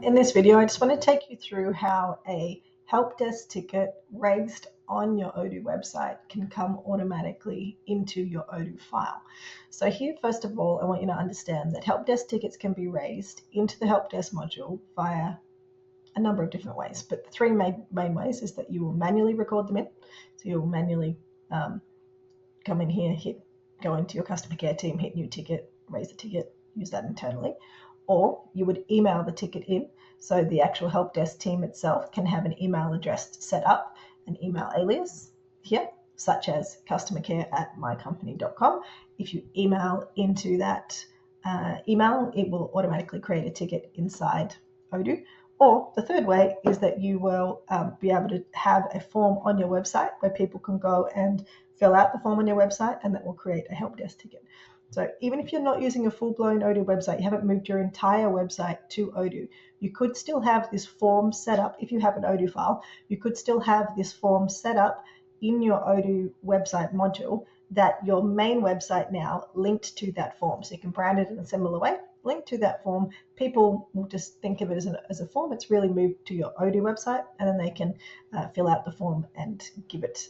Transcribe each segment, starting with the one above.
In this video, I just want to take you through how a help desk ticket raised on your Odoo website can come automatically into your Odoo file. So here, first of all, I want you to understand that help desk tickets can be raised into the help desk module via a number of different ways, but the three main ways is that you will manually record them in. So you'll manually come in here, go into your customer care team, hit new ticket, raise the ticket, use that internally. Or you would email the ticket in, so the actual help desk team itself can have an email address set up, an email alias here, such as customercare@mycompany.com. If you email into that email, it will automatically create a ticket inside Odoo. Or the third way is that you will be able to have a form on your website where people can go and fill out the form on your website, and that will create a help desk ticket. So even if you're not using a full-blown Odoo website, you haven't moved your entire website to Odoo, you could still have this form set up. If you have an Odoo file, you could still have this form set up in your Odoo website module that your main website now linked to that form. So you can brand it in a similar way, link to that form. People will just think of it as a form. It's really moved to your Odoo website, and then they can fill out the form and give it,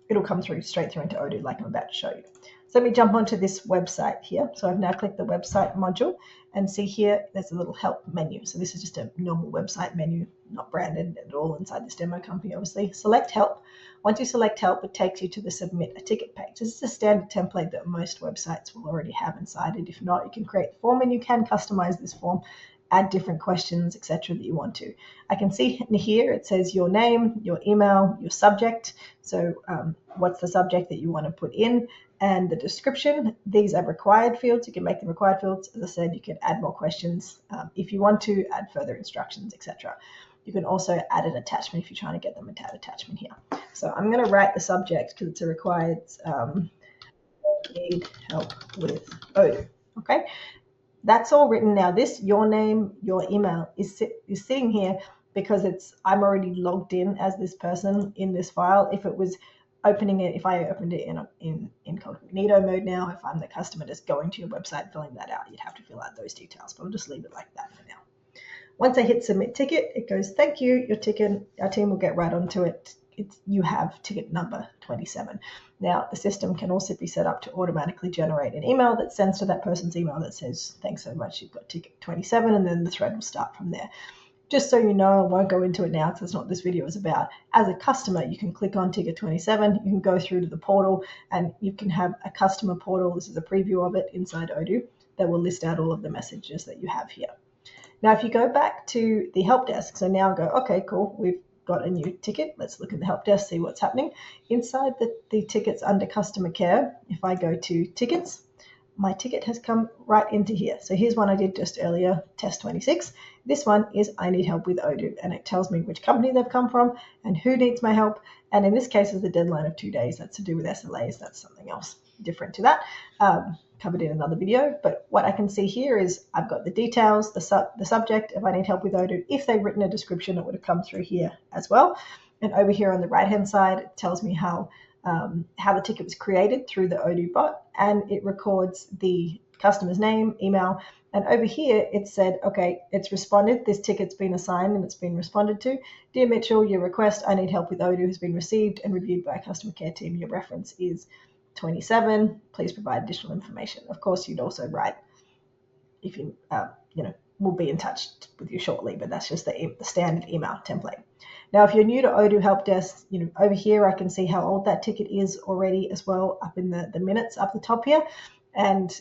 it'll come straight through into Odoo like I'm about to show you. So let me jump onto this website here. So I've now clicked the website module, and see here there's a little help menu. So this is just a normal website menu, not branded at all inside this demo company, obviously. Select help. Once you select help, it takes you to the submit a ticket page. This is a standard template that most websites will already have inside it. If not, you can create the form, and you can customize this form, add different questions, etc. that you want to. I can see in here it says your name, your email, your subject. So what's the subject that you want to put in, and the description. These are required fields. You can make them required fields. As I said, you can add more questions if you want to, add further instructions, etc. You can also add an attachment if you're trying to get them to add attachment here. So I'm going to write the subject because it's a required need help with Odoo. Okay. That's all written now. This, your name, your email is sitting here because I'm already logged in as this person in this file. If it was opening it, if I opened it in incognito mode now, if I'm the customer just going to your website, filling that out, you'd have to fill out those details, but I'll just leave it like that for now. Once I hit submit ticket, it goes, thank you, your ticket, our team will get right onto it. You have ticket number 27. Now, the system can also be set up to automatically generate an email that sends to that person's email that says, thanks so much, you've got ticket 27, and then the thread will start from there. Just so you know, I won't go into it now because that's not what this video is about. As a customer, you can click on ticket 27, you can go through to the portal, and you can have a customer portal. This is a preview of it inside Odoo that will list out all of the messages that you have here. Now, if you go back to the help desk, so now go, okay, cool, we've got a new ticket. Let's look at the help desk, see what's happening. Inside the tickets under customer care, if I go to tickets, my ticket has come right into here. So here's one I did just earlier, test 26. This one is I need help with Odoo, and it tells me which company they've come from and who needs my help. And in this case, is the deadline of 2 days. That's to do with SLAs. That's something else different to that. Covered in another video. But what I can see here is I've got the details, the subject, if I need help with Odoo. If they've written a description, it would have come through here as well. And over here on the right-hand side, it tells me how the ticket was created through the Odoo bot, and it records the customer's name, email, and over here it said, okay, it's responded, this ticket's been assigned and it's been responded to. Dear Mitchell, your request, I need help with Odoo, has been received and reviewed by a customer care team. Your reference is 27. Please provide additional information. Of course, you'd also write, if you, we'll be in touch with you shortly, but that's just the standard email template. Now, if you're new to Odoo Help Desk, over here I can see how old that ticket is already as well, up in the minutes up the top here. And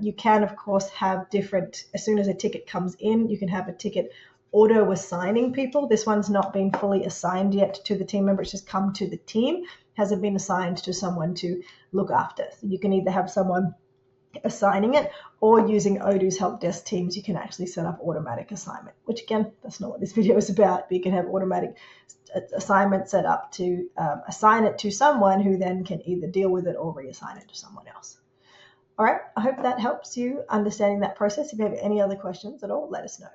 you can, of course, have different, as soon as a ticket comes in, you can have a ticket auto-assigning people. This one's not been fully assigned yet to the team member. It's just come to the team, hasn't been assigned to someone to look after. So you can either have someone assigning it, or using Odoo's help desk teams, you can actually set up automatic assignment, which again, that's not what this video is about, but you can have automatic assignment set up to assign it to someone who then can either deal with it or reassign it to someone else. All right, I hope that helps you understanding that process. If you have any other questions at all, let us know.